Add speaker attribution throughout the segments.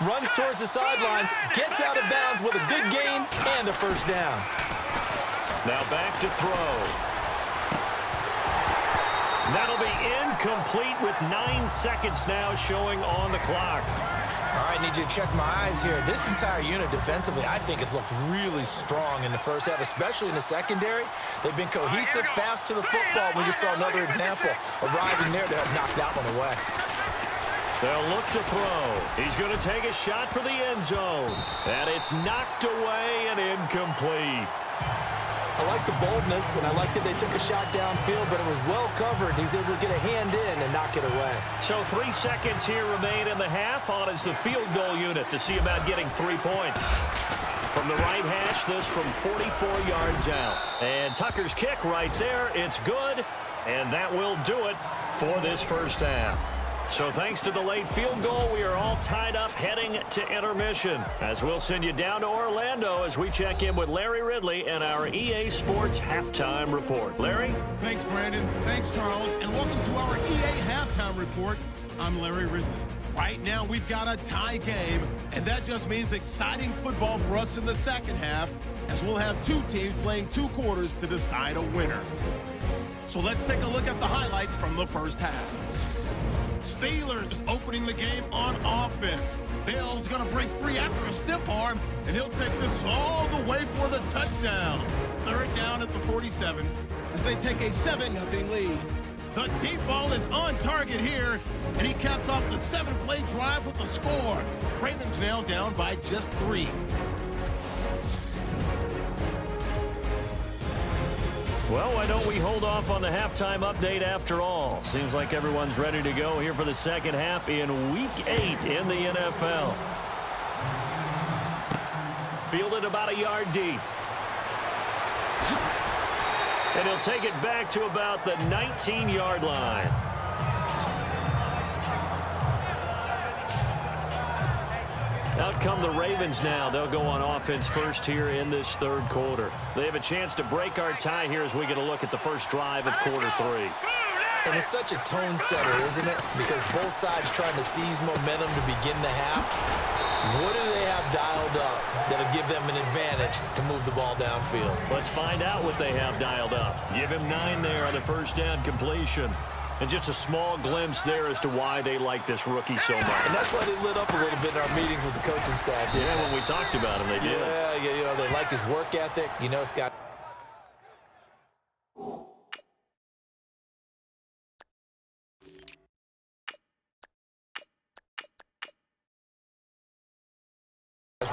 Speaker 1: runs towards the sidelines, gets out of bounds with a good gain and a first down.
Speaker 2: Now back to throw. That'll be incomplete with 9 seconds now showing on the clock.
Speaker 1: All right, need you to check my eyes here. This entire unit defensively, I think, has looked really strong in the first half, especially in the secondary. They've been cohesive, fast to the football. We just saw another example arriving there to have knocked that one away.
Speaker 2: They'll look to throw. He's going to take a shot for the end zone. And it's knocked away and incomplete.
Speaker 1: I like the boldness, and I like that they took a shot downfield, but it was well covered. He's able to get a hand in and knock it away.
Speaker 2: So 3 seconds here remain in the half. On is the field goal unit to see about getting 3 points. From the right hash, this from 44 yards out. And Tucker's kick right there. It's good, and that will do it for this first half. So thanks to the late field goal, we are all tied up heading to intermission. As we'll send you down to Orlando as we check in with Larry Ridley and our EA Sports Halftime Report. Larry?
Speaker 3: Thanks, Brandon. Thanks, Charles. And welcome to our EA Halftime Report. I'm Larry Ridley. Right now, we've got a tie game, and that just means exciting football for us in the second half, as we'll have 2 teams playing 2 quarters to decide a winner. So let's take a look at the highlights from the first half. Steelers opening the game on offense. Bill's going to break free after a stiff arm, and he'll take this all the way for the touchdown. Third down at the 47 as they take a 7-0 lead. The deep ball is on target here, and he caps off the 7-play drive with the score. Ravens now down by just 3.
Speaker 2: Well, why don't we hold off on the halftime update after all? Seems like everyone's ready to go here for the second half in Week 8 in the NFL. Fielded about a yard deep. And he'll take it back to about the 19-yard line. Out come the Ravens now. They'll go on offense first here in this third quarter. They have a chance to break our tie here as we get a look at the first drive of quarter 3.
Speaker 1: And it's such a tone setter, isn't it? Because both sides trying to seize momentum to begin the half. What do they have dialed up that'll give them an advantage to move the ball downfield?
Speaker 2: Let's find out what they have dialed up. Give him 9 there on the first down completion. And just a small glimpse there as to why they like this rookie so much.
Speaker 1: And that's why they lit up a little bit in our meetings with the coaching staff.
Speaker 2: Yeah, when we talked about him, they did.
Speaker 1: Yeah, you know, they like his work ethic. You know, it's got...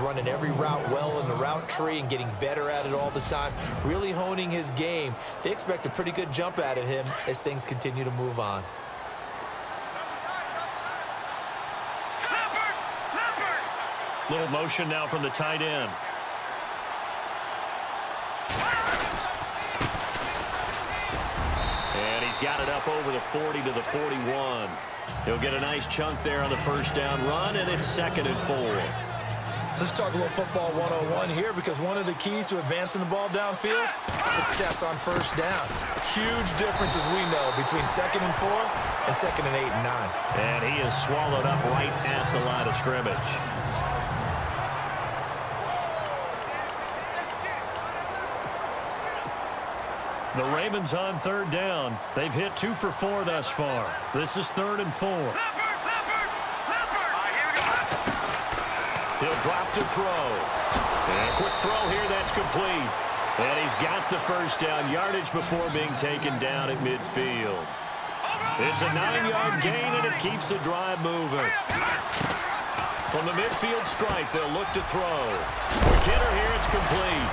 Speaker 1: running every route well in the route tree and getting better at it all the time, really honing his game. They expect a pretty good jump out of him as things continue to move on.
Speaker 2: Little motion now from the tight end. And he's got it up over the 40 to the 41. He'll get a nice chunk there on the first down run, and it's 2nd and 4.
Speaker 1: Let's talk a little football 101 here, because one of the keys to advancing the ball downfield, success on first down. Huge difference, as we know, between 2nd and 4 and 2nd and 8 and 9.
Speaker 2: And he is swallowed up right at the line of scrimmage. The Ravens on 3rd down. They've hit 2 for 4 thus far. This is 3rd and 4. He'll drop to throw. And a quick throw here, that's complete. And he's got the first down yardage before being taken down at midfield. It's a 9-yard gain, and it keeps the drive moving. From the midfield stripe, they'll look to throw. Quick hitter here, it's complete.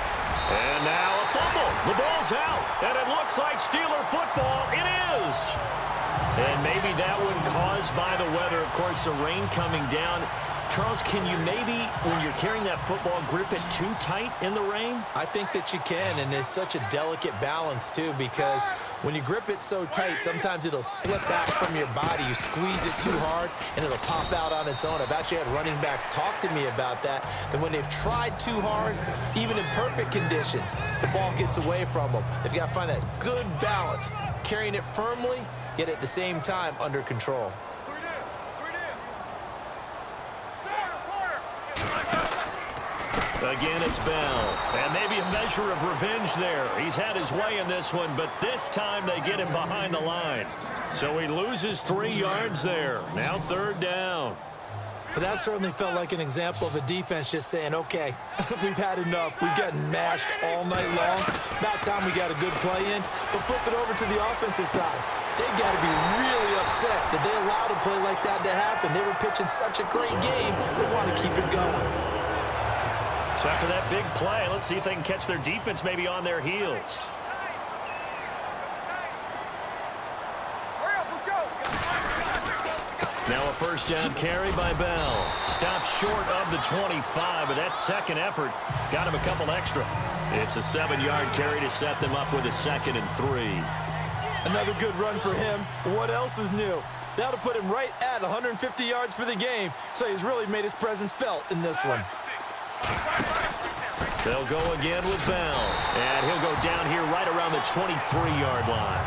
Speaker 2: And now a fumble. The ball's out, and it looks like Steeler football. It is. And maybe that one caused by the weather. Of course, the rain coming down. Charles, can you maybe, when you're carrying that football, grip it too tight in the rain?
Speaker 1: I think that you can, and it's such a delicate balance, too, because when you grip it so tight, sometimes it'll slip out from your body. You squeeze it too hard, and it'll pop out on its own. I've actually had running backs talk to me about that when they've tried too hard, even in perfect conditions, the ball gets away from them. They've got to find that good balance, carrying it firmly, yet at the same time under control.
Speaker 2: Again, it's Bell. And maybe a measure of revenge there. He's had his way in this one, but this time they get him behind the line. So he loses 3 yards there. Now 3rd down.
Speaker 1: But that certainly felt like an example of a defense just saying, okay, we've had enough. We've gotten mashed all night long. About time we got a good play in. But flip it over to the offensive side. They've got to be really upset that they allowed a play like that to happen. They were pitching such a great game. They want to keep it going.
Speaker 2: So after that big play, let's see if they can catch their defense maybe on their heels. Now a 1st down carry by Bell. Stops short of the 25, but that second effort got him a couple extra. It's a 7-yard carry to set them up with a 2nd and 3.
Speaker 1: Another good run for him. What else is new? That'll put him right at 150 yards for the game, so he's really made his presence felt in this one.
Speaker 2: They'll go again with Bell, and he'll go down here right around the 23-yard line.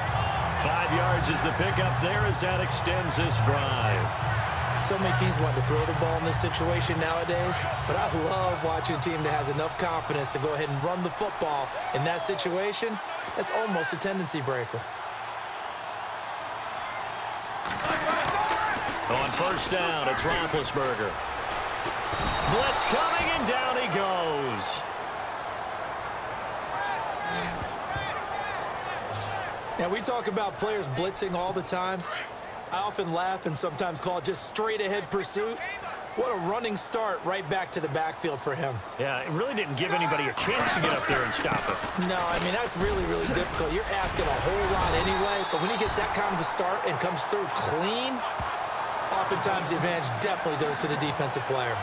Speaker 2: 5 yards is the pickup there as that extends this drive.
Speaker 1: So many teams want to throw the ball in this situation nowadays, but I love watching a team that has enough confidence to go ahead and run the football in that situation. That's almost a tendency breaker.
Speaker 2: On 1st down, it's Roethlisberger. Blitz coming, and down he goes.
Speaker 1: Now, we talk about players blitzing all the time. I often laugh and sometimes call it just straight-ahead pursuit. What a running start right back to the backfield for him.
Speaker 2: Yeah, it really didn't give anybody a chance to get up there and stop it.
Speaker 1: No, I mean, that's really, really difficult. You're asking a whole lot anyway, but when he gets that kind of a start and comes through clean, oftentimes the advantage definitely goes to the defensive player.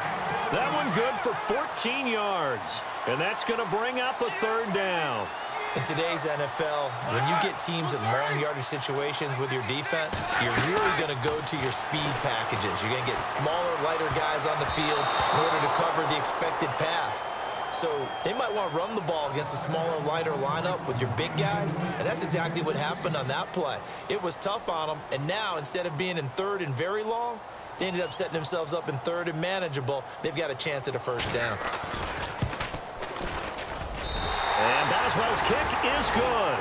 Speaker 2: That one good for 14 yards, and that's going to bring up a 3rd down.
Speaker 1: In today's NFL, when you get teams in long yardage situations with your defense, you're really going to go to your speed packages. You're going to get smaller, lighter guys on the field in order to cover the expected pass. So they might want to run the ball against a smaller, lighter lineup with your big guys, and that's exactly what happened on that play. It was tough on them, and now instead of being in 3rd and very long, they ended up setting themselves up in 3rd and manageable. They've got a chance at a 1st down.
Speaker 2: And Boswell's kick is good.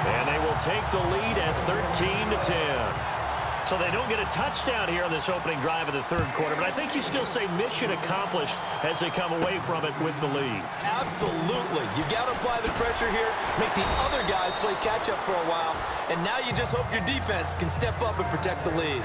Speaker 2: And they will take the lead at 13-10. So they don't get a touchdown here on this opening drive of the 3rd quarter, but I think you still say mission accomplished as they come away from it with the lead.
Speaker 1: Absolutely. You got to apply the pressure here, make the other guys play catch-up for a while, and now you just hope your defense can step up and protect the lead.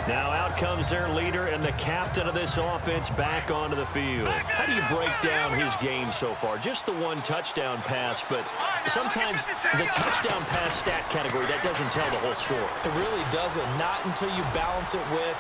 Speaker 2: Now out comes their leader and the captain of this offense back onto the field. How do you break down his game so far? Just the 1 touchdown pass, but sometimes the touchdown pass stat category, that doesn't tell the whole story.
Speaker 1: It really doesn't, not until you balance it with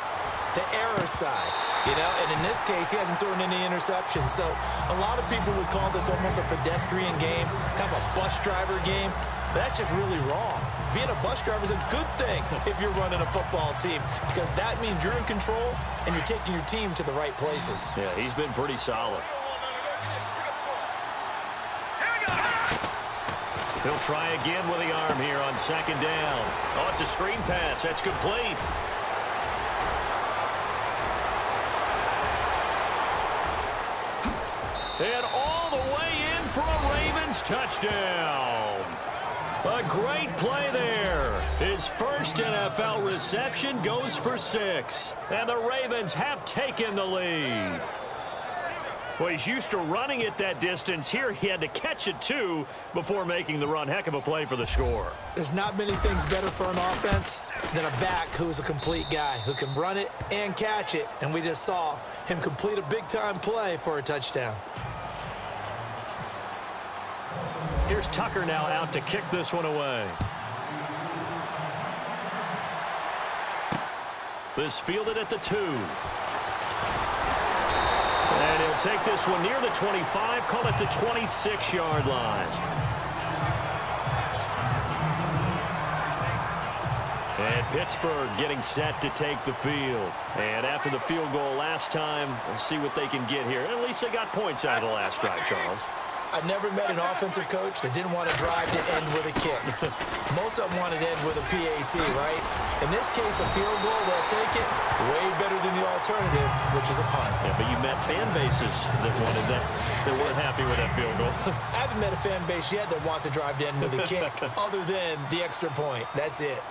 Speaker 1: the error side. You know, and in this case, he hasn't thrown any interceptions. So a lot of people would call this almost a pedestrian game, kind of a bus driver game. But that's just really wrong. Being a bus driver is a good thing if you're running a football team, because that means you're in control and you're taking your team to the right places.
Speaker 2: Yeah, he's been pretty solid. He'll try again with the arm here on 2nd down. Oh, it's a screen pass. That's complete. And all the way in for a Ravens touchdown. A great play there. His first NFL reception goes for 6. And the Ravens have taken the lead. Well, he's used to running it that distance. Here he had to catch it, too, before making the run. Heck of a play for the score.
Speaker 1: There's not many things better for an offense than a back who's a complete guy, who can run it and catch it. And we just saw him complete a big-time play for a touchdown.
Speaker 2: Here's Tucker now out to kick this one away. This fielded at the 2. And he'll take this one near the 25, call it the 26-yard line. And Pittsburgh getting set to take the field. And after the field goal last time, we'll see what they can get here. At least they got points out of the last drive, Charles.
Speaker 1: I never met an offensive coach that didn't want to drive to end with a kick. Most of them wanted to end with a PAT, right? In this case, a field goal, they'll take it way better than the alternative, which is a punt.
Speaker 2: Yeah, but you met fan bases that wanted that, that weren't happy with that field goal.
Speaker 1: I haven't met a fan base yet that wants to drive to end with a kick other than the extra point. That's it.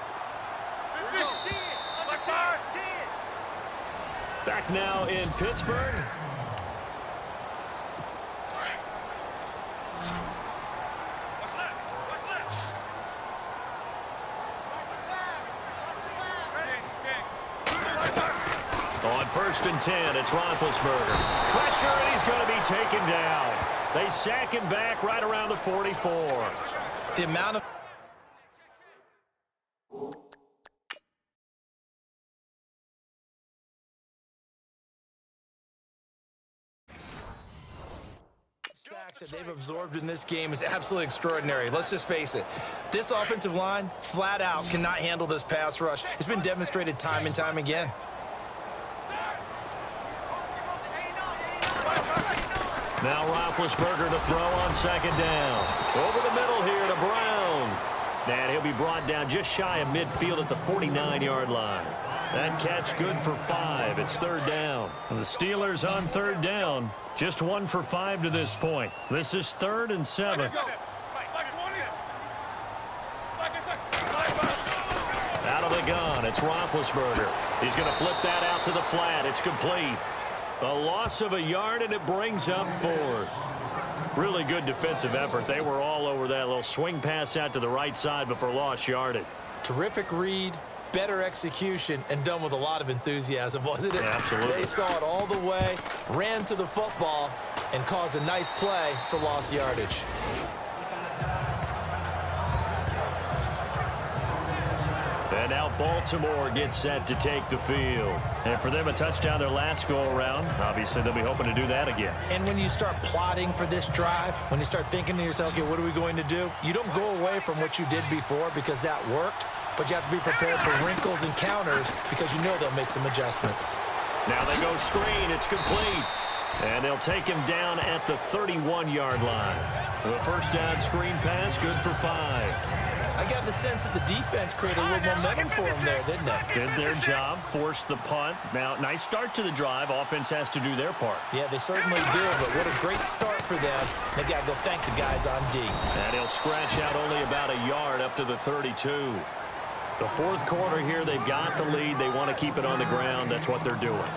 Speaker 2: Back now in Pittsburgh. On 1st and 10, it's Roethlisberger. Pressure, and he's going to be taken down. They sack him back right around the 44.
Speaker 1: The amount of sacks that they've absorbed in this game is absolutely extraordinary. Let's just face it. This offensive line, flat out, cannot handle this pass rush. It's been demonstrated time and time again.
Speaker 2: Now Roethlisberger to throw on 2nd down. Over the middle here to Brown. And he'll be brought down just shy of midfield at the 49-yard line. That catch good for 5. It's 3rd down. And the Steelers on 3rd down. Just 1 for 5 to this point. This is 3rd and 7. Out of the gun, it's Roethlisberger. He's going to flip that out to the flat. It's complete. A loss of a yard, and it brings up 4th. Really good defensive effort. They were all over that little swing pass out to the right side before lost yardage.
Speaker 1: Terrific read, better execution, and done with a lot of enthusiasm, wasn't it?
Speaker 2: Yeah, absolutely.
Speaker 1: They saw it all the way, ran to the football, and caused a nice play for lost yardage.
Speaker 2: And now Baltimore gets set to take the field. And for them, a touchdown their last go-around. Obviously, they'll be hoping to do that again.
Speaker 1: And when you start plotting for this drive, when you start thinking to yourself, okay, what are we going to do? You don't go away from what you did before because that worked, but you have to be prepared for wrinkles and counters because you know they'll make some adjustments.
Speaker 2: Now they go screen. It's complete. And they'll take him down at the 31-yard line. The first down screen pass, good for 5.
Speaker 1: I got the sense that the defense created a little momentum for them there, didn't they?
Speaker 2: Did their job, forced the punt. Now, nice start to the drive. Offense has to do their part.
Speaker 1: Yeah, they certainly do, but what a great start for them. They got to go thank the guys on D.
Speaker 2: And he'll scratch out only about a yard up to the 32. The 4th quarter here, they've got the lead. They want to keep it on the ground. That's what they're doing.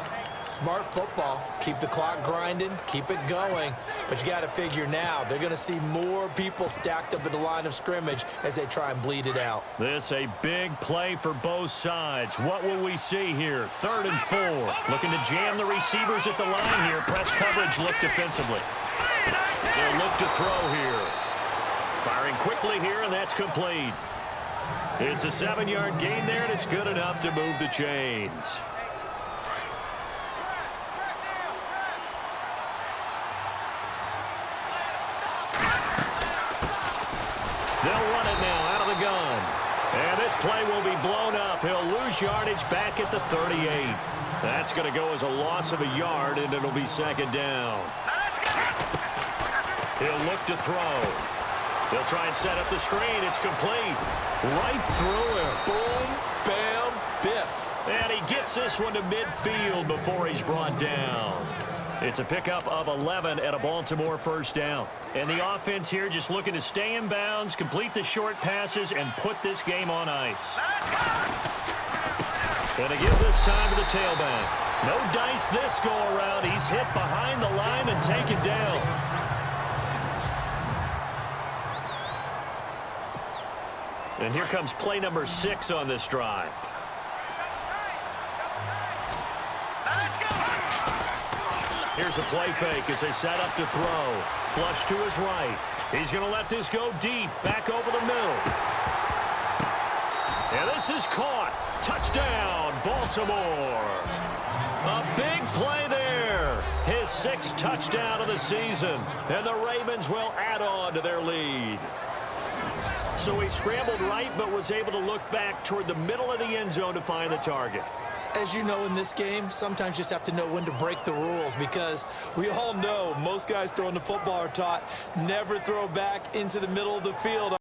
Speaker 1: Smart football. Keep the clock grinding. Keep it going. But you got to figure now, they're going to see more people stacked up at the line of scrimmage as they try and bleed it out.
Speaker 2: This a big play for both sides. What will we see here? 3rd and 4. Looking to jam the receivers at the line here. Press coverage, look defensively. They'll look to throw here. Firing quickly here, and that's complete. It's a 7-yard gain there, and it's good enough to move the chains. They'll run it now out of the gun. And this play will be blown up. He'll lose yardage back at the 38. That's going to go as a loss of a yard, and it'll be 2nd down. He'll look to throw. He'll try and set up the screen. It's complete. Right through him.
Speaker 1: Boom, bam, biff.
Speaker 2: And he gets this one to midfield before he's brought down. It's a pickup of 11 at a Baltimore first down. And the offense here just looking to stay in bounds, complete the short passes, and put this game on ice. Going to give this time to the tailback. No dice this go-around. He's hit behind the line and taken down. And here comes play number 6 on this drive. Here's a play fake as they set up to throw. Flush to his right. He's going to let this go deep. Back over the middle. And this is caught. Touchdown, Baltimore. A big play there. His 6th touchdown of the season. And the Ravens will add on to their lead. So he scrambled right but was able to look back toward the middle of the end zone to find the target.
Speaker 1: as you know in this game, sometimes you just have to know when to break the rules, because we all know most guys throwing the football are taught never throw back into the middle of the field.